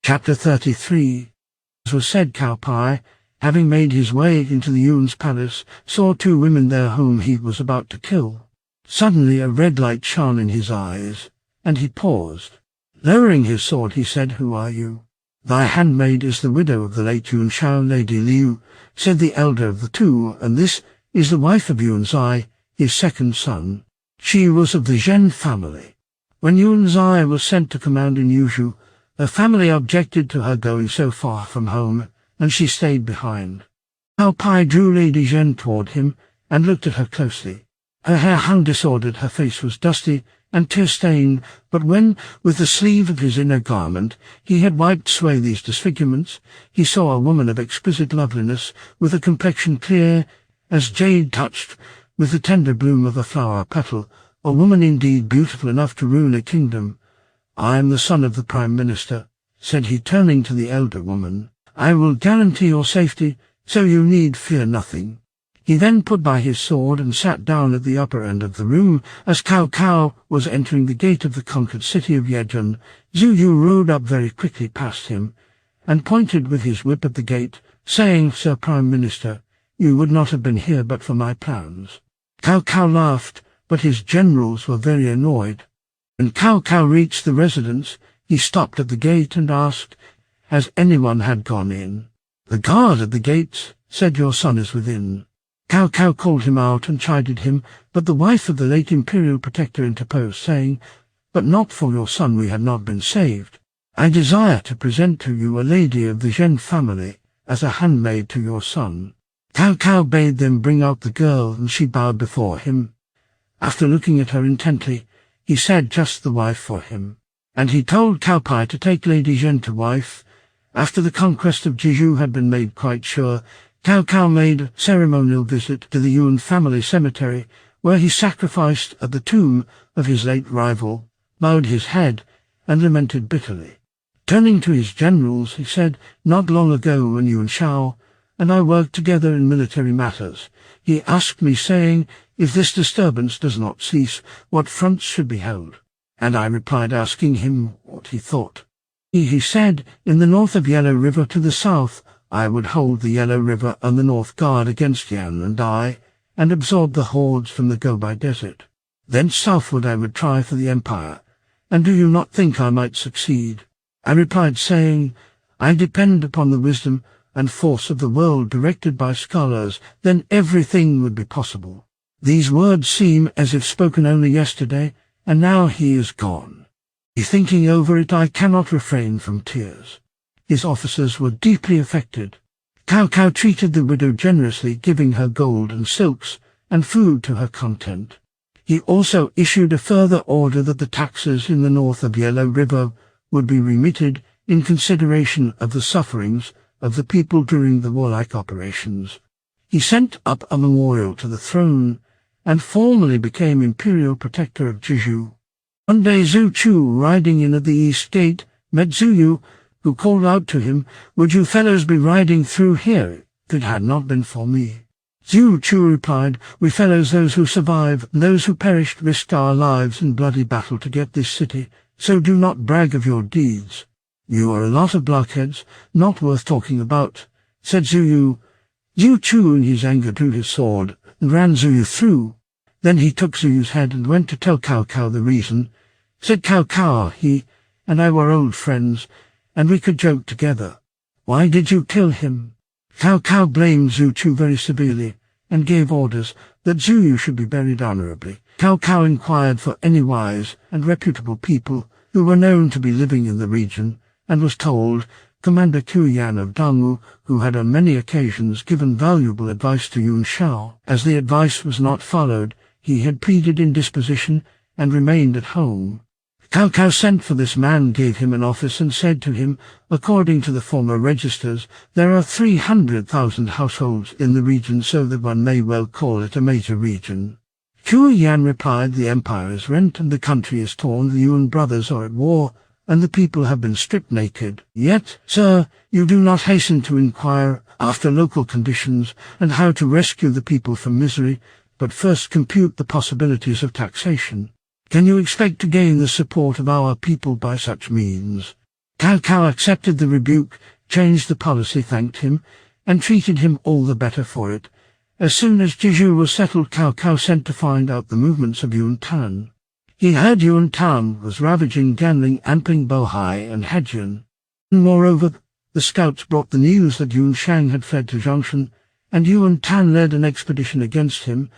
Chapter 33. As was said, Cao Pai, having made his way into the Yun's palace, saw two women there whom he was about to kill. Suddenly a red light shone in his eyes, and he paused. Lowering his sword, he said, "Who are you?" "Thy handmaid is the widow of the late Yun Shao, Lady Liu," said the elder of the two, "and this is the wife of Yun Zai, his second son. She was of the Zhen family. When Yun Zai was sent to command in Yuzhou, her family objected to her going so far from home, and she stayed behind." Cao Pai drew Lady Zhen toward him and looked at her closely. Her hair hung disordered, her face was dusty and tear-stained, but when, with the sleeve of his inner garment, he had wiped away these disfigurements, he saw a woman of exquisite loveliness, with a complexion clear as jade touched with the tender bloom of a flower petal, a woman indeed beautiful enough to rule a kingdom. "I am the son of the Prime Minister," said he, turning to the elder woman. "I will guarantee your safety, so you need fear nothing." He then put by his sword and sat down at the upper end of the room. As Cao Cao was entering the gate of the conquered city of Yejun, Zhu Yu rode up very quickly past him, and pointed with his whip at the gate, saying, "Sir Prime Minister, you would not have been here but for my plans." Cao Cao laughed, but his generals were very annoyed. When Cao Cao reached the residence, he stopped at the gate and asked, "Has anyone had gone in?" "The guard at the gates said your son is within." Cao Cao called him out and chided him, but the wife of the late imperial protector interposed, saying, "But not for your son we had not been saved. I desire to present to you a lady of the Zhen family as a handmaid to your son." Cao Cao bade them bring out the girl, and she bowed before him. After looking at her intently, he said, "Just the wife for him." And he told Cao Pai to take Lady Zhen to wife. After the conquest of Jizhu had been made quite sure, Cao Cao made a ceremonial visit to the Yun family cemetery, where he sacrificed at the tomb of his late rival, bowed his head, and lamented bitterly. Turning to his generals, he said, "Not long ago when Yun Shao and I worked together in military matters, he asked me, saying, if this disturbance does not cease, what fronts should be held? And I replied, asking him what he thought. He said, in the north of Yellow River to the south, I would hold the Yellow River and the North Guard against Yan and I, and absorb the hordes from the Gobi Desert. Then southward I would try for the empire, and do you not think I might succeed?" I replied, saying, "I depend upon the wisdom and force of the world directed by scholars, then everything would be possible." These words seem as if spoken only yesterday, and now he is gone. Thinking over it, I cannot refrain from tears. His officers were deeply affected. Cao Cao treated the widow generously, giving her gold and silks and food to her content. He also issued a further order that the taxes in the north of Yellow River would be remitted in consideration of the sufferings of the people during the warlike operations. He sent up a memorial to the throne and formally became imperial protector of Jizhu. One day Zhu Chu, riding in at the east gate, met Zhu Yu, who called out to him, "Would you fellows be riding through here if it had not been for me?" Zhu Chu replied, "We fellows, those who survive, and those who perished, risked our lives in bloody battle to get this city, so do not brag of your deeds. You are a lot of blockheads, not worth talking about," said Zhu Yu. Zhu Chu in his anger drew his sword and ran Zhu Yu through. Then he took Zhu Yu's head and went to tell Cao Cao the reason. Said Cao Cao, "He and I were old friends, and we could joke together. Why did you kill him?" Cao Cao blamed Zhu Chu very severely, and gave orders that Zhu Yu should be buried honorably. Cao Cao inquired for any wise and reputable people who were known to be living in the region, and was told Commander Yan of Dangwu, who had on many occasions given valuable advice to Yun Shao. As the advice was not followed, he had pleaded indisposition and remained at home. Cao Cao sent for this man, gave him an office, and said to him, "According to the former registers, there are 300,000 households in the region, so that one may well call it a major region." Yan replied, "The empire is rent, and the country is torn, the Yuan brothers are at war, and the people have been stripped naked. Yet, sir, you do not hasten to inquire after local conditions and how to rescue the people from misery, but first compute the possibilities of taxation. Can you expect to gain the support of our people by such means?" Cao Cao accepted the rebuke, changed the policy, thanked him, and treated him all the better for it. As soon as Jiju was settled, Cao Cao sent to find out the movements of Yun Tan. He heard Yun Tan was ravaging Ganling, Anping, Bohai, and Hejian. Moreover, the scouts brought the news that Yun Shang had fled to Zhongshan, and Yun Tan led an expedition against him,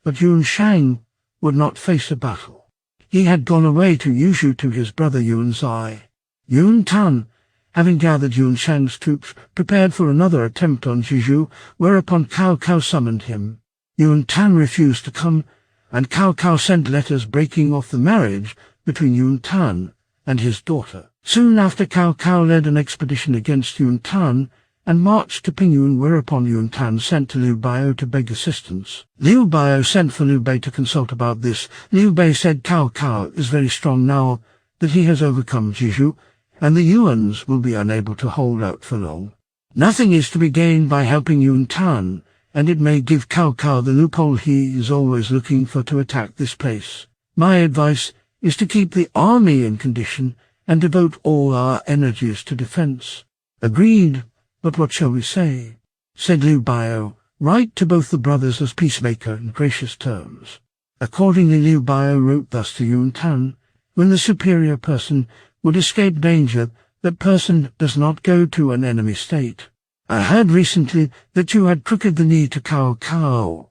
but Yun Shang would not face a battle. He had gone away to Yushu to his brother Yun Zai. Yun Tan, having gathered Yun Shang's troops, prepared for another attempt on Jiju, whereupon Cao Cao summoned him. Yun Tan refused to come, and Cao Cao sent letters breaking off the marriage between Yun Tan and his daughter. Soon after, Cao Cao led an expedition against Yun Tan and marched to Pinyin, whereupon Yun Tan sent to Liu Biao to beg assistance. Liu Biao sent for Liu Bei to consult about this. Liu Bei said Cao Cao is very strong now that he has overcome Jiju, and the Yuans will be unable to hold out for long. Nothing is to be gained by helping Yun Tan, and it may give Cao Cao the loophole he is always looking for to attack this place. My advice is to keep the army in condition and devote all our energies to defense. Agreed, but what shall we say? Said Liu Biao. Write to both the brothers as peacemaker in gracious terms. Accordingly, Liu Biao wrote thus to Yun Tan: when the superior person would escape danger, that person does not go to an enemy state. I heard recently that you had crooked the knee to Cao Cao,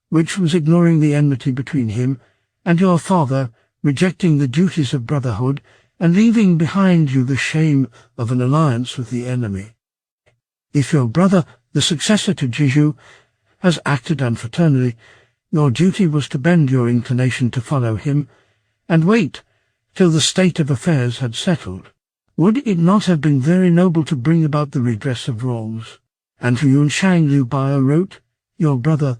which was ignoring the enmity between him and your father, rejecting the duties of brotherhood, and leaving behind you the shame of an alliance with the enemy. If your brother, the successor to Jiju, has acted unfraternally, your duty was to bend your inclination to follow him, and wait till the state of affairs had settled. Would it not have been very noble to bring about the redress of wrongs? And to Yun Shang, Liu Biao wrote, your brother,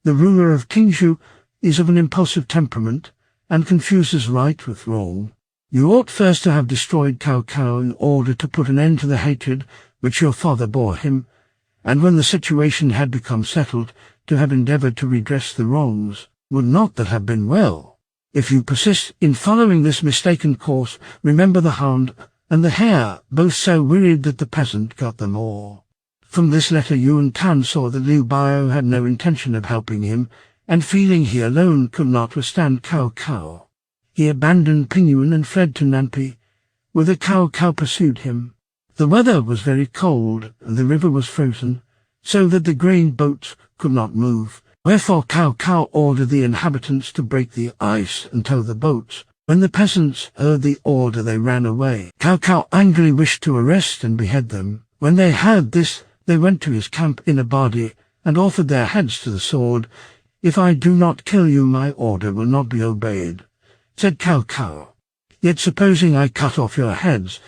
the ruler of Tingshu, is of an impulsive temperament, and confuses right with wrong. You ought first to have destroyed Cao Cao in order to put an end to the hatred which your father bore him, and when the situation had become settled, to have endeavoured to redress the wrongs. Would not that have been well? If you persist in following this mistaken course, remember the hound and the hare, both so wearied that the peasant got them all. From this letter Yun Tan saw that Liu Biao had no intention of helping him, and feeling he alone could not withstand Cao Cao, he abandoned Pinyin and fled to Nanpi, whither Cao Cao pursued him. The weather was very cold, and the river was frozen, so that the grain boats could not move. Wherefore Cao Cao ordered the inhabitants to break the ice and tow the boats. When the peasants heard the order, they ran away. Cao Cao angrily wished to arrest and behead them. When they heard this, they went to his camp in a body and offered their heads to the sword. If I do not kill you, my order will not be obeyed, said Cao Cao. Yet supposing I cut off your heads,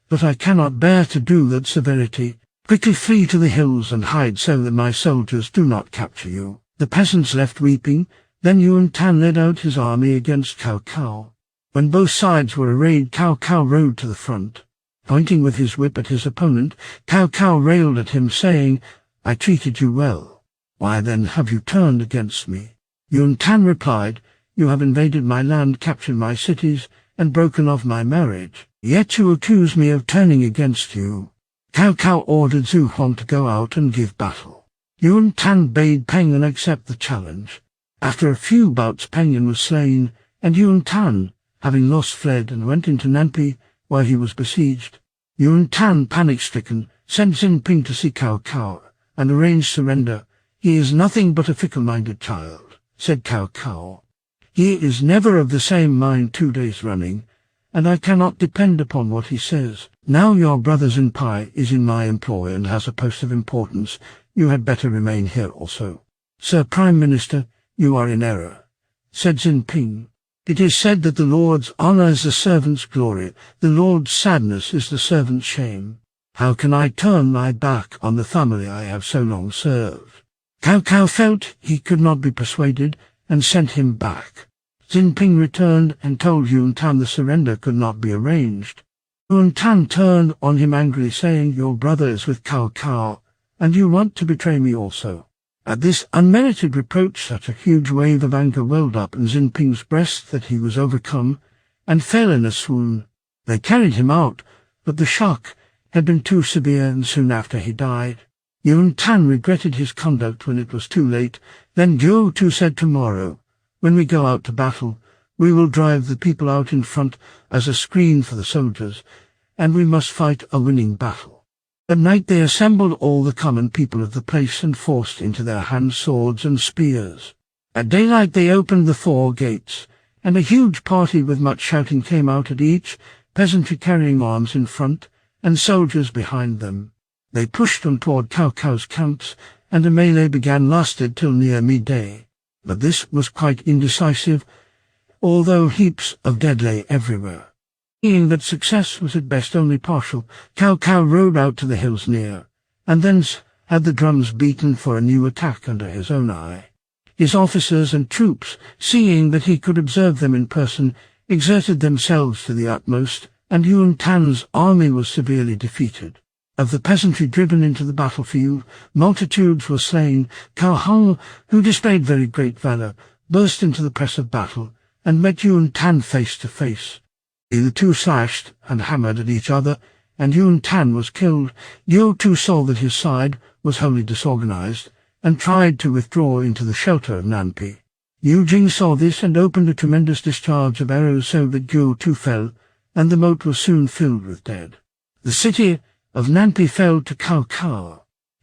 but I cannot bear to do that severity. Quickly flee to the hills and hide so that my soldiers do not capture you. The peasants left weeping. Then Yun Tan led out his army against Cao Cao. When both sides were arrayed, Cao Cao rode to the front. Pointing with his whip at his opponent, Cao Cao railed at him, saying, I treated you well. Why then have you turned against me? Yun Tan replied, you have invaded my land, captured my cities, and broken off my marriage. Yet you accuse me of turning against you. Cao Cao ordered Zhu Huang to go out and give battle. Yun Tan bade Peng Yan accept the challenge. After a few bouts, Peng Yan was slain, and Yun Tan, having lost, fled and went into Nanpi, where he was besieged. Yun Tan, panic-stricken, sent Xin Ping to see Cao Cao and arranged surrender. He is nothing but a fickle-minded child, said Cao Cao. He is never of the same mind 2 days running, and I cannot depend upon what he says. Now your brother Zinpai is in my employ and has a post of importance. You had better remain here also. Sir Prime Minister, you are in error, said Xin Ping. It is said that the Lord's honour is the servant's glory, the Lord's sadness is the servant's shame. How can I turn my back on the family I have so long served? Cao Cao felt he could not be persuaded, and sent him back. Xin Ping returned and told Yun Tan the surrender could not be arranged. Yun Tan turned on him angrily, saying, your brother is with Cao Cao, and you want to betray me also. At this unmerited reproach, such a huge wave of anger welled up in Xin Ping's breast that he was overcome, and fell in a swoon. They carried him out, but the shock had been too severe, and soon after he died. Yun Tan regretted his conduct when it was too late. Then Guo Tu said, "Tomorrow, when we go out to battle, we will drive the people out in front as a screen for the soldiers, and we must fight a winning battle." At night they assembled all the common people of the place and forced into their hands swords and spears. At daylight they opened the 4 gates, and a huge party with much shouting came out at each, peasantry carrying arms in front, and soldiers behind them. They pushed on toward Cao Cao's camps, and a melee lasted till near midday. But this was quite indecisive, although heaps of dead lay everywhere. Seeing that success was at best only partial, Cao Cao rode out to the hills near, and thence had the drums beaten for a new attack under his own eye. His officers and troops, seeing that he could observe them in person, exerted themselves to the utmost, and Yun Tan's army was severely defeated. Of the peasantry driven into the battlefield, multitudes were slain. Cao Hong, who displayed very great valor, burst into the press of battle, and met Yun Tan face to face. The two slashed and hammered at each other, and Yun Tan was killed. Guo Tu saw that his side was wholly disorganized, and tried to withdraw into the shelter of Nanpi. Yu Jing saw this and opened a tremendous discharge of arrows so that Guo Tu fell, and the moat was soon filled with dead. The city of Nanpi fell to Cao Cao.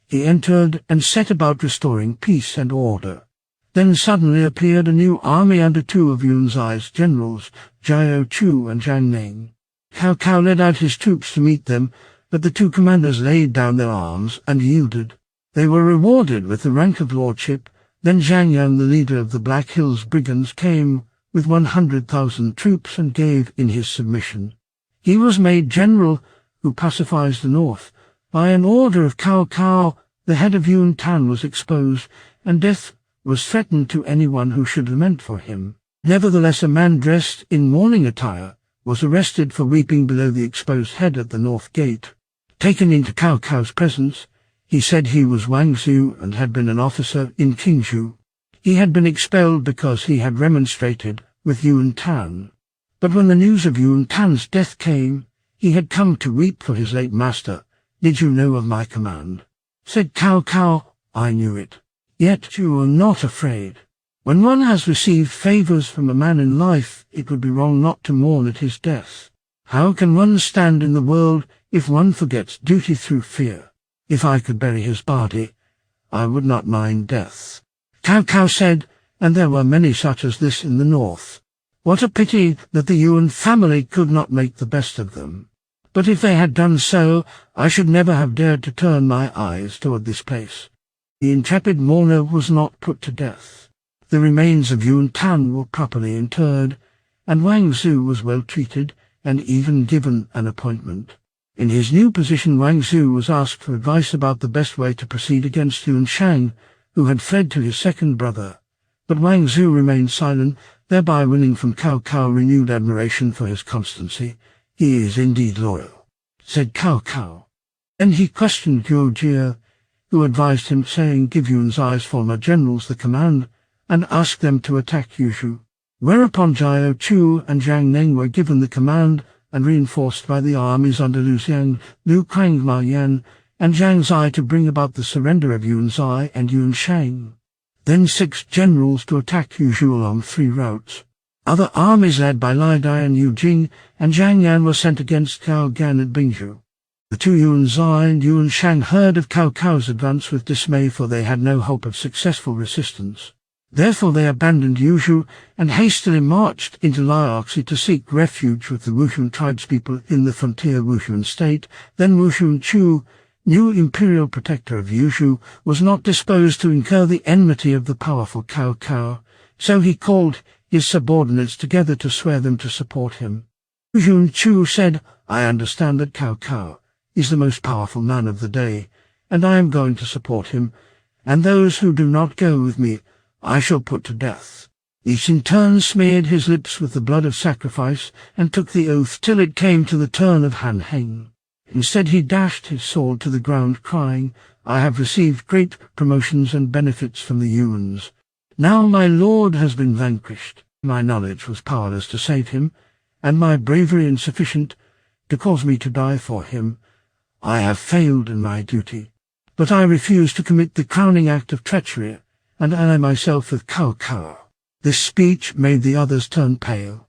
He entered and set about restoring peace and order. Then suddenly appeared a new army under 2 of Yun Zai's generals, Jiao Chu and Zhang Ning. Cao Cao led out his troops to meet them, but the 2 commanders laid down their arms and yielded. They were rewarded with the rank of lordship. Then Zhang Yang, the leader of the Black Hills brigands, came with 100,000 troops and gave in his submission. He was made general who pacifies the north. By an order of Cao Cao, the head of Yun Tan was exposed, and death was threatened to anyone who should lament for him. Nevertheless, a man dressed in mourning attire was arrested for weeping below the exposed head at the north gate. Taken into Cao Cao's presence, he said he was Wang Zhu and had been an officer in Qingzhou. He had been expelled because he had remonstrated with Yun Tan. But when the news of Yun Tan's death came, he had come to weep for his late master. "Did you know of my command?" said Cao Cao. "I knew it. Yet you were not afraid. When one has received favors from a man in life, it would be wrong not to mourn at his death. How can one stand in the world if one forgets duty through fear? If I could bury his body, I would not mind death." Cao Cao said, "And there were many such as this in the north. What a pity that the Yuan family could not make the best of them. But if they had done so, I should never have dared to turn my eyes toward this place." The intrepid mourner was not put to death. The remains of Yun Tan were properly interred, and Wang Zhu was well treated and even given an appointment. In his new position, Wang Zhu was asked for advice about the best way to proceed against Yun Shang, who had fled to his second brother. But Wang Zhu remained silent, thereby winning from Cao Cao renewed admiration for his constancy. "He is indeed loyal," said Cao Cao. Then he questioned Guo Jie, who advised him, saying, "Give Yun Zai's former generals the command, and ask them to attack Yuzhou." Whereupon Jiao Chu and Zhang Ning were given the command, and reinforced by the armies under Lu Xiang, Lu Kuang Ma Yan, and Zhang Zai to bring about the surrender of Yun Zai and Yun Shang. Then 6 generals to attack Yuzhou along 3 routes. Other armies led by Lai Dai and Yu Jing and Zhang Yan were sent against Cao Gan at Bingzhou. The 2 Yun Zai and Yun Shang heard of Cao Cao's advance with dismay, for they had no hope of successful resistance. Therefore they abandoned Yuzhou and hastily marched into Liaoxi to seek refuge with the Wuxun tribespeople in the frontier Wuxun state. Then Wuxun Chu, new imperial protector of Yuzhou, was not disposed to incur the enmity of the powerful Cao Cao, so he called his subordinates together to swear them to support him. Wuxun Chu said, "I understand that Cao Cao is the most powerful man of the day, and I am going to support him, and those who do not go with me I shall put to death." Each in turn smeared his lips with the blood of sacrifice and took the oath till it came to the turn of Han Heng. Instead he dashed his sword to the ground, crying, "I have received great promotions and benefits from the Yuans. Now my lord has been vanquished. My knowledge was powerless to save him, and my bravery insufficient. to cause me to die for him. I have failed in my duty, but I refuse to commit the crowning act of treachery and ally myself with Cao Cao." This speech made the others turn pale.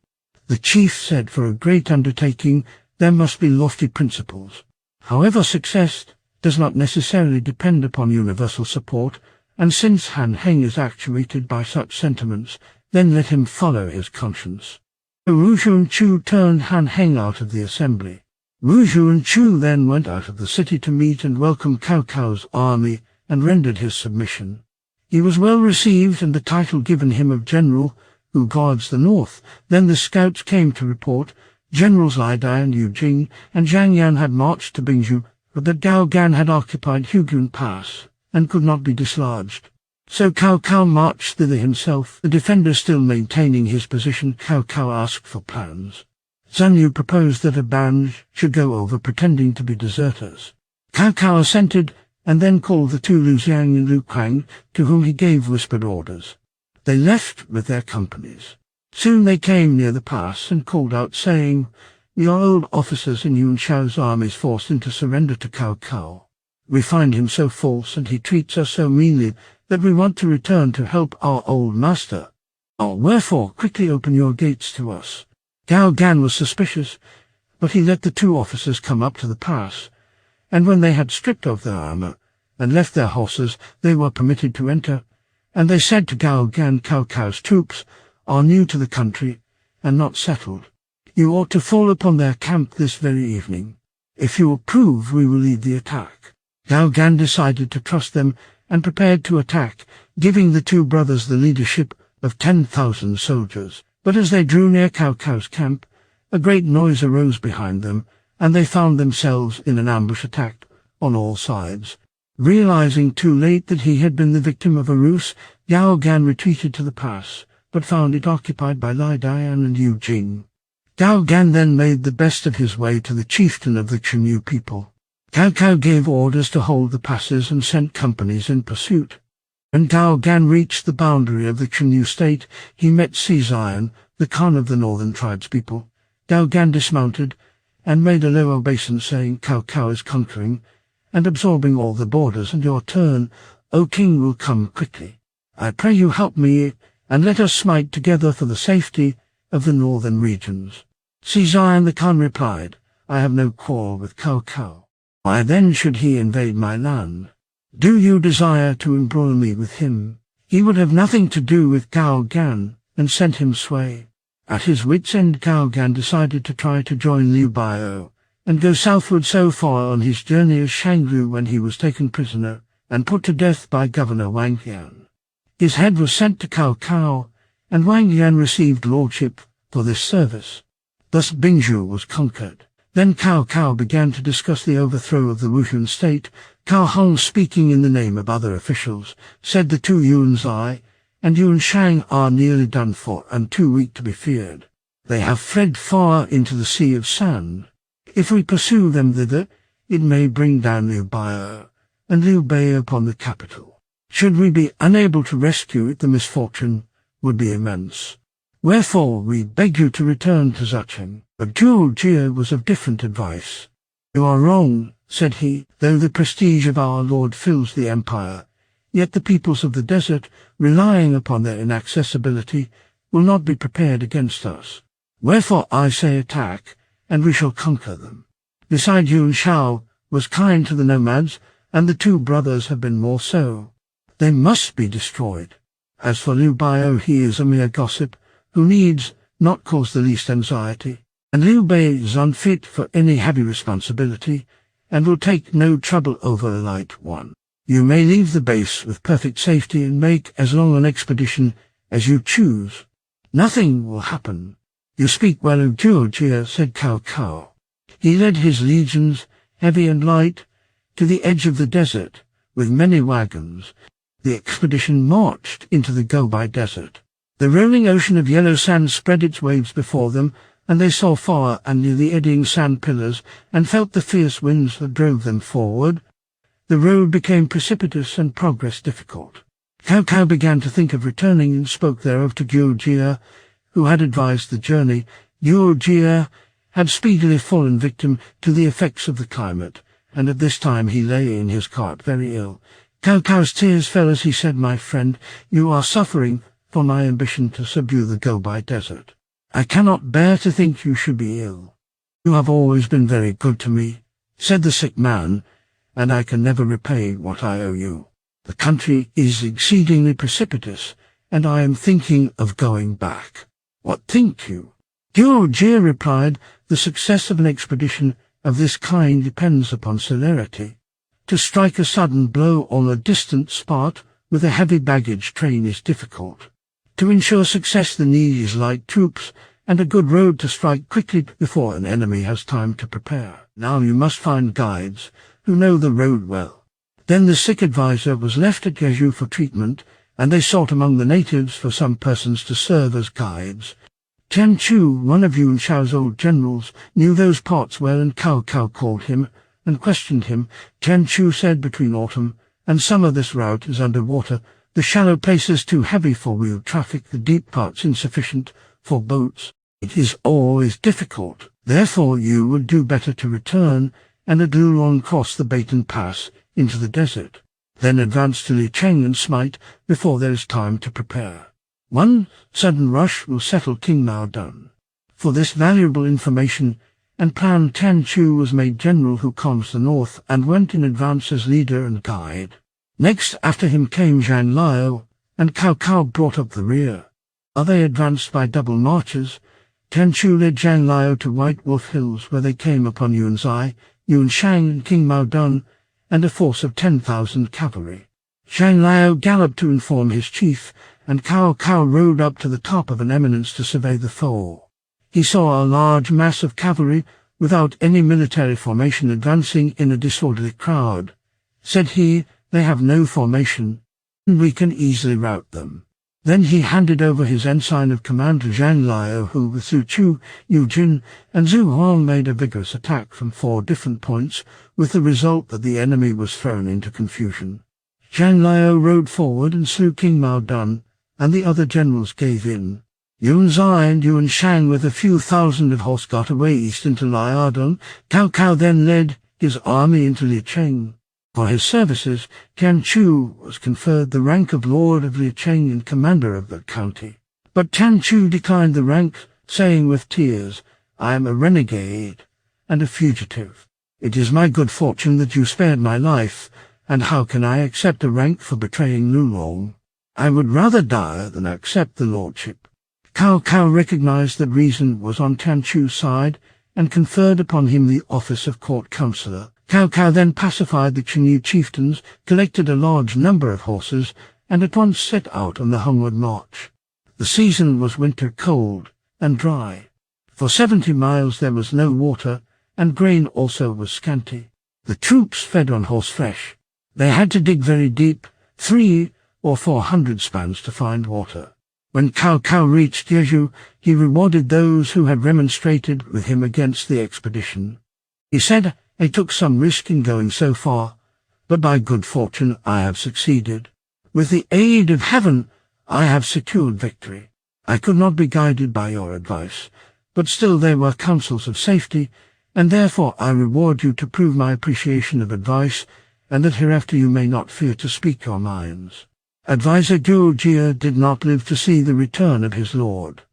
The chief said for a great undertaking there must be lofty principles. However, success does not necessarily depend upon universal support, and since Han Heng is actuated by such sentiments, then let him follow his conscience. Wu Junchu turned Han Heng out of the assembly. Wu Junchu then went out of the city to meet and welcome Cao Cao's army and rendered his submission. He was well received and the title given him of general who guards the north. Then the scouts came to report Generals Lai Dai and Yu Jing and Zhang Yan had marched to Bingzhou, but that Gao Gan had occupied Hugun Pass and could not be dislodged. So Cao Cao marched thither himself, the defender still maintaining his position. Cao Cao asked for plans. Zhang Yu proposed that a band should go over pretending to be deserters. Cao Cao assented and then called the two Lu Xiang and Lu Quang, to whom he gave whispered orders. They left with their companies. Soon they came near the pass and called out, saying, "We are old officers in Yun Xiao's armies forced into surrender to Cao Cao. We find him so false and he treats us so meanly that we want to return to help our old master. Wherefore, quickly open your gates to us." Gao Gan was suspicious, but he let the two officers come up to the pass, and when they had stripped off their armor and left their horses, they were permitted to enter, and they said to Gao Gan, "Cao Cao's troops are new to the country and not settled. You ought to fall upon their camp this very evening. If you approve, we will lead the attack." Gao Gan decided to trust them and prepared to attack, giving the two brothers the leadership of 10,000 soldiers. But as they drew near Cao Cao's camp, a great noise arose behind them, and they found themselves in an ambush attack on all sides. Realizing too late that he had been the victim of a ruse, Gao Gan retreated to the pass, but found it occupied by Lai Dian and Yu Jing. Gao Gan then made the best of his way to the chieftain of the Chenyu people. Cao Cao gave orders to hold the passes and sent companies in pursuit. When Gao Gan reached the boundary of the Chenyu state, he met Ziyan, the Khan of the northern tribespeople. Gao Gan dismounted and made a low obeisance, saying, "Cao Cao is conquering and absorbing all the borders, and your turn, O king, will come quickly. I pray you help me, and let us smite together for the safety of the northern regions." Ziyan the Khan replied, "I have no quarrel with Cao Cao. Why then should he invade my land? Do you desire to embroil me with him?" He would have nothing to do with Gao Gan, and sent him sway. At his wits' end, Gao Gan decided to try to join Liu Biao, and go southward so far on his journey as Shanglu when he was taken prisoner and put to death by Governor Wang Yan. His head was sent to Cao Cao, and Wang Yan received lordship for this service. Thus Bingzhou was conquered. Then Cao Cao began to discuss the overthrow of the Wuxun state. Cao Hong, speaking in the name of other officials, said the two Yuan Zai and Yuan Shang are nearly done for and too weak to be feared. They have fled far into the Sea of Sand. If we pursue them thither, it may bring down Liu Biao and Liu Bei upon the capital. Should we be unable to rescue it, the misfortune would be immense. Wherefore we beg you to return to Zucheng." But Zhuo Jie was of different advice. "You are wrong," said he. "Though the prestige of our Lord fills the empire, yet the peoples of the desert, relying upon their inaccessibility, will not be prepared against us. Wherefore I say attack, and we shall conquer them." Besides, Yuan Shao was kind to the nomads, and the two brothers have been more so. They must be destroyed. As for Liu Biao, he is a mere gossip, who needs not cause the least anxiety, and Liu Bei is unfit for any heavy responsibility, and will take no trouble over a light one. You may leave the base with perfect safety and make as long an expedition as you choose. Nothing will happen. "You speak well of Zhuo Jie," said Cao Cao. He led his legions, heavy and light, to the edge of the desert, with many wagons. The expedition marched into the Gobi Desert. The rolling ocean of yellow sand spread its waves before them, and they saw far and near the eddying sand pillars, and felt the fierce winds that drove them forward. The road became precipitous and progress difficult. Cao Cao began to think of returning, and spoke thereof to Zhuo Jie, who had advised the journey. Zhuo Jie had speedily fallen victim to the effects of the climate, and at this time he lay in his cart very ill. Cao Cao's tears fell as he said, "My friend, you are suffering for my ambition to subdue the Gobi Desert. I cannot bear to think you should be ill. You have always been very good to me," said the sick man, "and I can never repay what I owe you. The country is exceedingly precipitous, and I am thinking of going back. What think you?" Guo Jie replied, "The success of an expedition of this kind depends upon celerity. To strike a sudden blow on a distant spot with a heavy baggage train is difficult. To ensure success the need is light troops and a good road to strike quickly before an enemy has time to prepare. Now you must find guides who know the road well." Then the sick advisor was left at Jeju for treatment, and they sought among the natives for some persons to serve as guides. Tian Chu, one of Yuan Shao's old generals, knew those parts well, and Cao Cao called him and questioned him. Tian Chu said, "Between autumn and summer this route is under water, the shallow places too heavy for wheeled traffic, the deep parts insufficient for boats. It is always difficult. Therefore you would do better to return and at Lulong cross the Beitan Pass into the desert. Then advance to Licheng and smite before there is time to prepare. One sudden rush will settle King Mao Dun." For this valuable information and plan, Tian Chu was made general who comes the north and went in advance as leader and guide. Next after him came Zhang Liao, and Cao Cao brought up the rear. They advanced by double marches. Tian Chu led Zhang Liao to White Wolf Hills, where they came upon Yuan Zai, Yuan Shang and King Mao Dun, and a force of 10,000 cavalry. Zhang Liao galloped to inform his chief, and Cao Cao rode up to the top of an eminence to survey the foe. He saw a large mass of cavalry without any military formation advancing in a disorderly crowd. Said he, "They have no formation, and we can easily rout them." Then he handed over his ensign of command to Zhang Liao, who with Su Chu, Yu Jin, and Zhu Huang made a vigorous attack from 4 different points, with the result that the enemy was thrown into confusion. Zhang Liao rode forward and slew King Mao Dun, and the other generals gave in. Yuan Zai and Yuan Shang with a few thousand of horse got away east into Liaodong. Cao Cao then led his army into Licheng. For his services, Tian Chu was conferred the rank of Lord of Licheng and commander of the county. But Tian Chu declined the rank, saying with tears, "I am a renegade and a fugitive. It is my good fortune that you spared my life, and how can I accept a rank for betraying Lulong? I would rather die than accept the lordship." Cao Cao recognized that reason was on Tian Chu's side and conferred upon him the office of court councillor. Cao Cao then pacified the Chinyu chieftains, collected a large number of horses, and at once set out on the homeward march. The season was winter, cold and dry. For 70 miles there was no water, and grain also was scanty. The troops fed on horse flesh. They had to dig very deep, 300 or 400 spans to find water. When Cao Cao reached Jeju, he rewarded those who had remonstrated with him against the expedition. He said, "I took some risk in going so far, but by good fortune I have succeeded. With the aid of heaven, I have secured victory. I could not be guided by your advice, but still there were counsels of safety, and therefore I reward you to prove my appreciation of advice, and that hereafter you may not fear to speak your minds." Advisor Guo Jie did not live to see the return of his lord.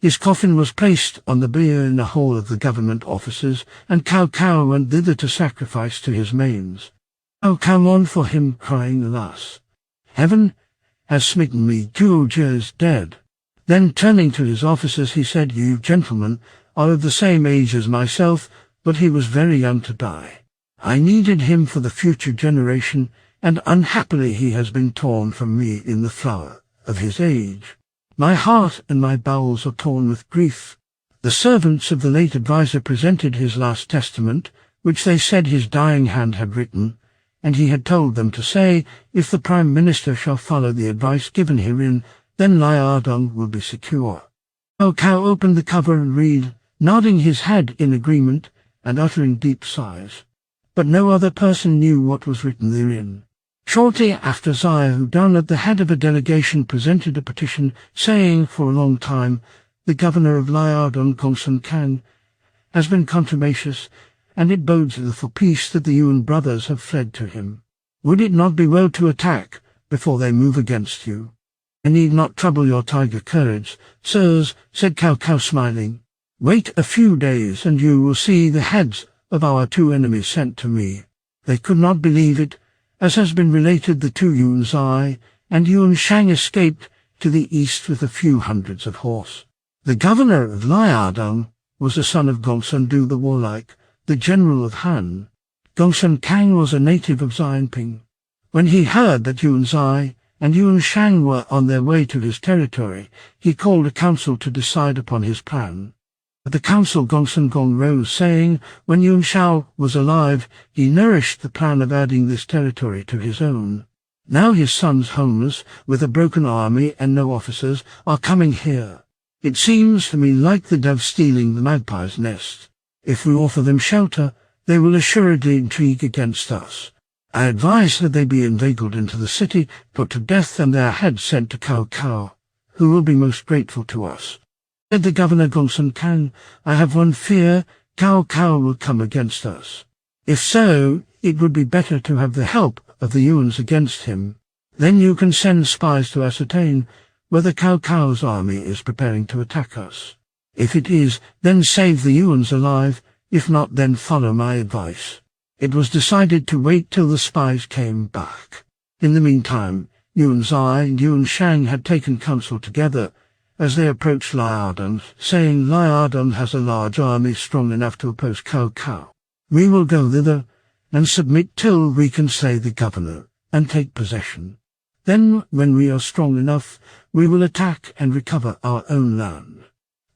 His coffin was placed on the bier in the hall of the government offices, and Cao Cao went thither to sacrifice to his manes. Cao Cao mourned for him, crying thus, "Heaven has smitten me, Guo Jie is dead." Then turning to his officers he said, "You gentlemen are of the same age as myself, but he was very young to die. I needed him for the future generation, and unhappily he has been torn from me in the flower of his age. My heart and my bowels are torn with grief." The servants of the late adviser presented his last testament, which they said his dying hand had written, and he had told them to say, "If the Prime Minister shall follow the advice given herein, then Liaodong will be secure." Cao Cao opened the cover and read, nodding his head in agreement and uttering deep sighs. But no other person knew what was written therein. Shortly after, Zai Hudan at the head of a delegation presented a petition saying, for a long time, the governor of Liaodong, Gongsun Kang, has been contumacious, and it bodes ill for peace that the Yuan brothers have fled to him. Would it not be well to attack before they move against you? I need not trouble your tiger courage, sirs, said Cao Cao smiling. Wait a few days and you will see the heads of our two enemies sent to me. They could not believe it. As has been related, the two Yuan Zai and Yuan Shang escaped to the east with a few hundreds of horse. The governor of Liaodong was the son of Gongsun Du the warlike, the general of Han. Gongsun Kang was a native of Xianping. When he heard that Yuan Zai and Yuan Shang were on their way to his territory, he called a council to decide upon his plan. At the council, Gongsun Gong rose, saying, when Yuan Shao was alive, he nourished the plan of adding this territory to his own. Now his sons, homeless, with a broken army and no officers, are coming here. It seems to me like the dove stealing the magpie's nest. If we offer them shelter, they will assuredly intrigue against us. I advise that they be inveigled into the city, put to death, and their heads sent to Cao Cao, who will be most grateful to us. Said the governor Gongsun Kang, I have one fear, Cao Cao will come against us. If so, it would be better to have the help of the Yuans against him. Then you can send spies to ascertain whether Cao Cao's army is preparing to attack us. If it is, then save the Yuans alive, if not, then follow my advice. It was decided to wait till the spies came back. In the meantime, Yuan Zai and Yuan Shang had taken counsel together as they approached Liaodong, saying, Liaodong has a large army strong enough to oppose Cao Cao. We will go thither and submit till we can slay the governor and take possession. Then, when we are strong enough, we will attack and recover our own land.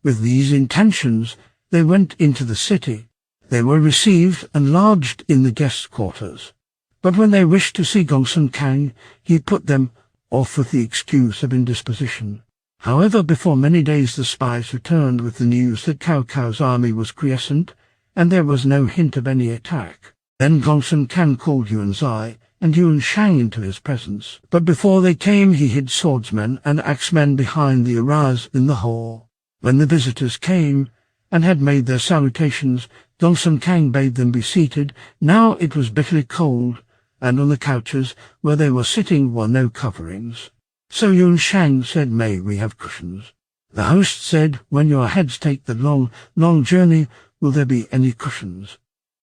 With these intentions, they went into the city. They were received and lodged in the guest quarters. But when they wished to see Gongsun Kang, he put them off with the excuse of indisposition. However, before many days the spies returned with the news that Cao Cao's army was quiescent, and there was no hint of any attack. Then Gongsun Kang called Yuan Zai and Yuan Shang into his presence. But before they came, he hid swordsmen and axemen behind the arras in the hall. When the visitors came and had made their salutations, Gongsun Kang bade them be seated. Now it was bitterly cold, and on the couches where they were sitting were no coverings. So Yuan Shang said, may we have cushions? The host said, when your heads take the long journey, will there be any cushions?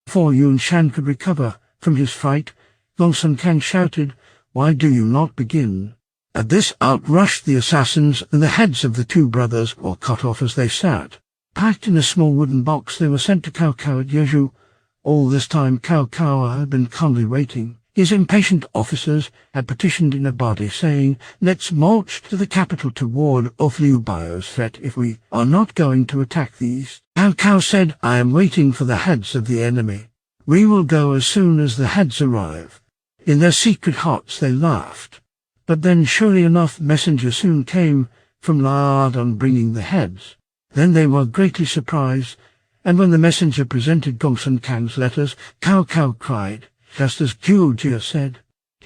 Before Yuan Shang could recover from his fright, Gongsun Kang shouted, why do you not begin? At this out rushed the assassins, and the heads of the two brothers were cut off as they sat. Packed in a small wooden box, they were sent to Cao Cao at Yezhou. All this time Cao Cao had been calmly waiting. His impatient officers had petitioned in a body, saying, let's march to the capital to ward off Liu Bio's threat if we are not going to attack the east. Cao Cao said, I am waiting for the heads of the enemy. We will go as soon as the heads arrive. In their secret hearts they laughed. But then, surely enough, messengers soon came from Liaodong bringing the heads. Then they were greatly surprised, and when the messenger presented Gongsun Kang's letters, Cao Cao cried, just as Zhu Jia said.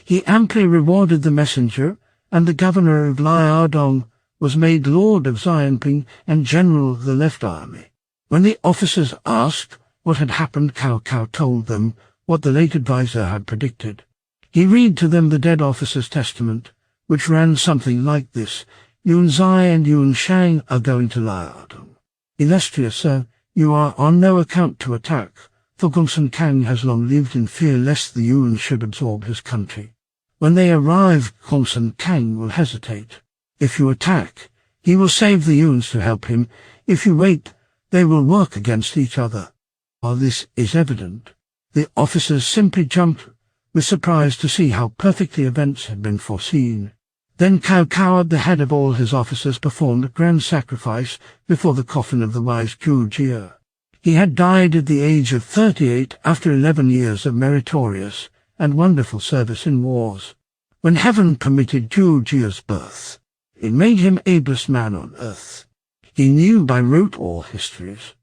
He amply rewarded the messenger, and the governor of Liaodong was made lord of Xianping and general of the left army. When the officers asked what had happened, Cao Cao told them what the late adviser had predicted. He read to them the dead officer's testament, which ran something like this. Yuan Zai and Yuan Shang are going to Liaodong. Illustrious sir, you are on no account to attack, for Gongsun Kang has long lived in fear lest the Yuan should absorb his country. When they arrive, Gongsun Kang will hesitate. If you attack, he will save the Yuans to help him. If you wait, they will work against each other. While this is evident, the officers simply jumped with surprise to see how perfectly events had been foreseen. Then Cao Cao, at the head of all his officers, performed a grand sacrifice before the coffin of the wise Zhu Jia. He had died at the age of 38 after 11 years of meritorious and wonderful service in wars. When heaven permitted Zhu Jia's birth, it made him ablest man on earth. He knew by rote all histories.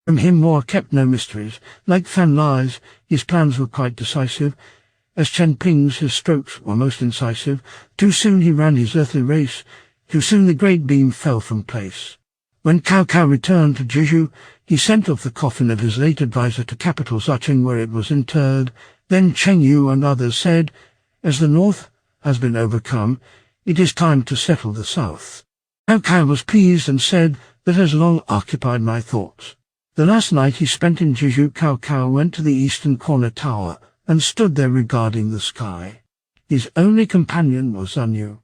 From him war kept no mysteries. Like Fan Lai's, his plans were quite decisive. As Chen Ping's, his strokes were most incisive. Too soon he ran his earthly race. Too soon the great beam fell from place. When Cao Cao returned to Jizhu, he sent off the coffin of his late adviser to capital Zucheng, where it was interred. Then Cheng Yu and others said, "As the north has been overcome, it is time to settle the south." Cao Cao was pleased and said, "That has long occupied my thoughts." The last night he spent in Jizhu, Cao Cao went to the eastern corner tower and stood there regarding the sky. His only companion was Zanyu.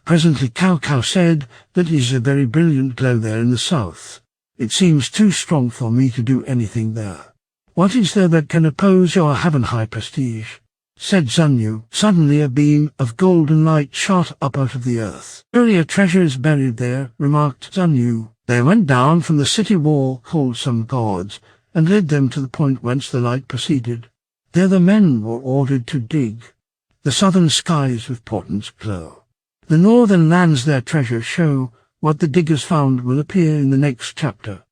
Presently Cao Cao said, "That is a very brilliant glow there in the south. It seems too strong for me to do anything there." "What is there that can oppose your heaven high prestige?" said Zanyu. Suddenly a beam of golden light shot up out of the earth. "Surely a treasure is buried there," remarked Zanyu. They went down from the city wall, called some gods, and led them to the point whence the light proceeded. There the men were ordered to dig. The southern skies with portents glow. The northern lands their treasure show. What the diggers found will appear in the next chapter.